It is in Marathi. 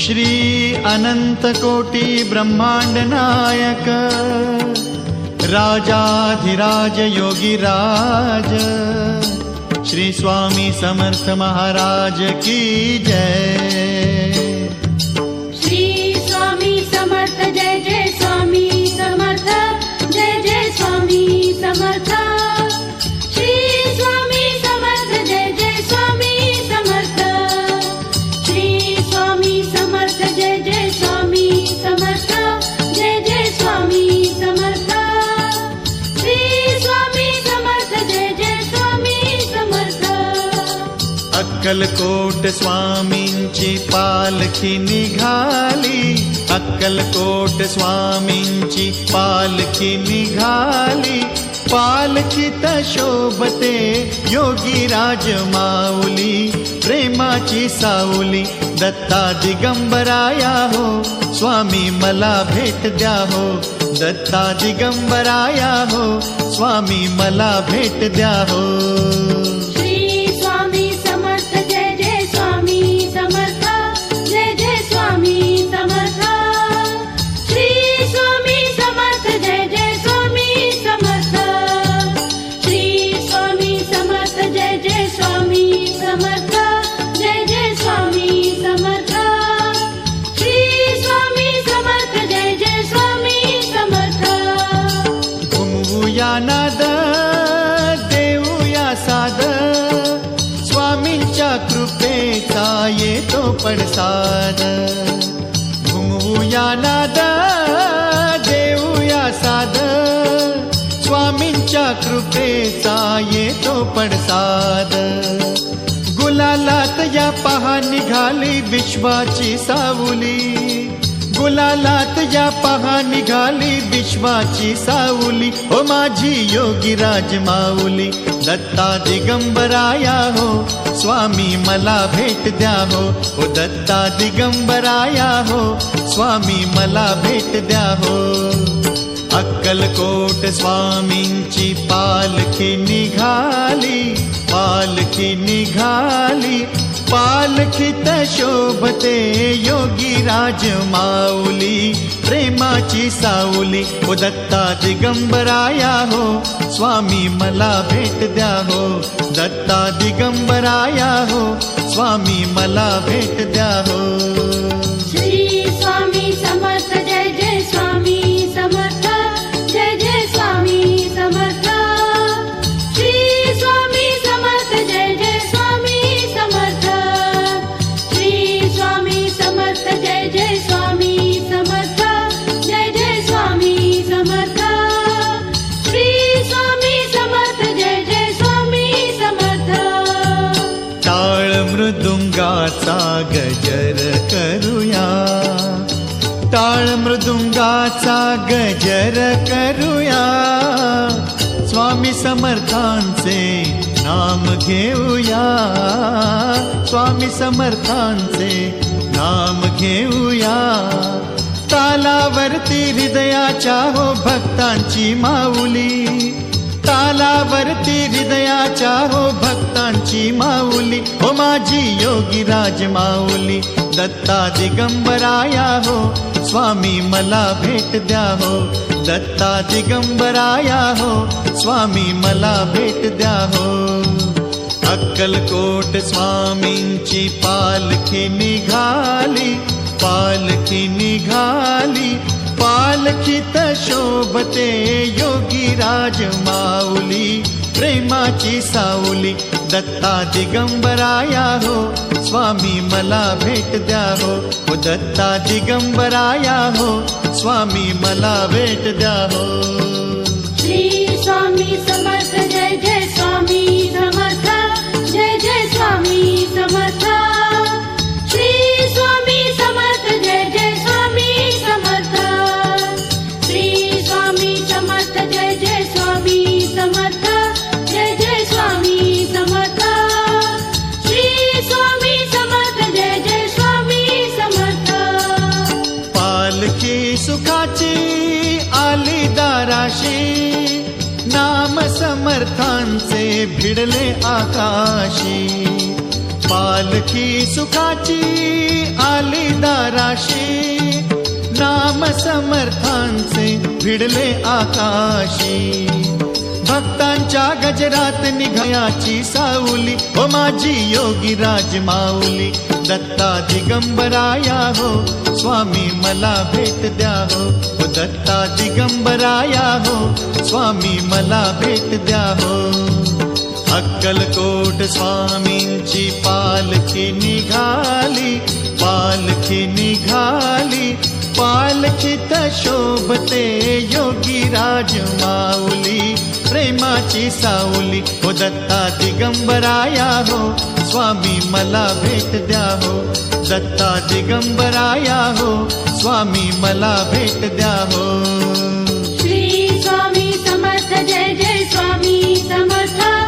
श्री अनंत कोटी ब्रह्मांड नायक राजाधिराज योगीराज श्री स्वामी समर्थ महाराज की जय। श्री स्वामी समर्थ जय जय स्वामी समर्थ जय जय स्वामी समर्थ। श्री स्वामी समर्थ जय जय स्वामी समर्थ। श्री स्वामी समर्थ जय जय स्वामी समर्थ जय जय स्वामी समर्थ। श्री स्वामी समर्थ जय जय स्वामी समर्थ। अक्कलकोट स्वामींची पालखी निघाली, अक्कलकोट स्वामींची पालखी निघाली, पालखीत शोभते योगीराज माऊली, प्रेमाची सावली दत्ता दिगंबराया हो, स्वामी मला भेट द्या हो, दत्ता दिगंबराया हो, स्वामी मला भेट द्या हो। श्री स्वामी समर्थ जय जय स्वामी समर्थ जय जय स्वामी समर्थ। श्री स्वामी समर्थ जय जय स्वामी समर्थ। श्री स्वामी समर्थ जय जय स्वामी समर्थ जय जय स्वामी समर्थ। श्री स्वामी समर्थ जय जय स्वामी समर्थ। घुमवूया नाद देऊया साद, स्वामींच्या कृपेचा येतो पडसाद। घुमवूया नाद देऊया साद, स्वामींच्या कृपेचा येतो पडसाद। गुलालात या पहा निघाली विश्वाची सावली, गुलालात या पहा निघाली विश्वाची सावली, ओ माझी योगीराज माऊली दत्ता दिगंबराया हो, स्वामी मला भेट द्या हो, ओ दत्ता दिगंबराया हो, स्वामी मला भेट द्या हो। अक्कलकोट स्वामींची पालखी निघाली, पालखी निघाली, पालखीत शोभते योगीराज माऊली, प्रेमाची सावली ओ दत्ता दिगंबराया हो, स्वामी मला भेट द्या हो, दत्ता दिगंबराया हो, स्वामी मला भेट द्या हो। श्री स्वामी समर्थ जय जय स्वामी समर्थ जय जय स्वामी समर्थ। श्री स्वामी समर्थ जय जय स्वामी समर्थ। श्री स्वामी समर्थ जय जय स्वामी समर्थ जय जय स्वामी समर्थ। श्री स्वामी समर्थ जय जय स्वामी समर्थ। टाळ मृदुंगाचा गजर करूया, टाळ मृदुंगाचा गजर करूया, स्वामी समर्थांचे नाम घेऊया, स्वामी समर्थांचे नाम घेऊया। तालावरती हृदयाच्या हो भक्तांची माऊली, तालावरती हृदयाच्या हो भक्तांची माऊली, हो माझी योगीराज माऊली दत्ता दिगंबराया हो, स्वामी मला भेट द्या हो, दत्ता दिगंबराया हो, स्वामी मला भेट द्या हो। अक्कलकोट स्वामींची पालखी निघाली, पालखी निघाली, पालखीत शोभते योगीराज माऊली, प्रेमाची सावली दत्ता दिगंबराया हो, स्वामी मला भेट द्या हो, ओ दत्ता दिगंबराया हो, स्वामी मला भेट द्या हो। श्री स्वामी समर्थ जय जय स्वामी समर्थ जय जय स्वामी समर्थ। श्री स्वामी समर्थ जय जय स्वामी समर्थ। श्री स्वामी समर्थ जय जय स्वामी समर्थ जय जय स्वामी समर्थ। श्री स्वामी समर्थ जय जय स्वामी समर्थ। पालखी सुखाची आली दाराशी, नाम भिडले आकाशी, पालखी सुखाची आली दाराशी, नाम समर्थांचे भिडले आकाशी, भक्तांच्या गजरात निघायाची सावली, ओ माझी योगीराज माऊली, दत्ता दिगंबराया हो स्वामी मला भेट द्या हो, ओ दत्ता दिगंबराया हो स्वामी मला भेट द्या हो. अक्कलकोट स्वामींची पालखी निघाली, पालखी निघाली, पालखीत शोभते योगीराज माऊली, प्रेमाची सावली, ओ दत्ता दिगंबराया हो स्वामी मला भेट द्या हो, दत्ता दिगंबराया हो स्वामी मला भेट द्या हो. श्री स्वामी समर्थ जय जय स्वामी समर्थ.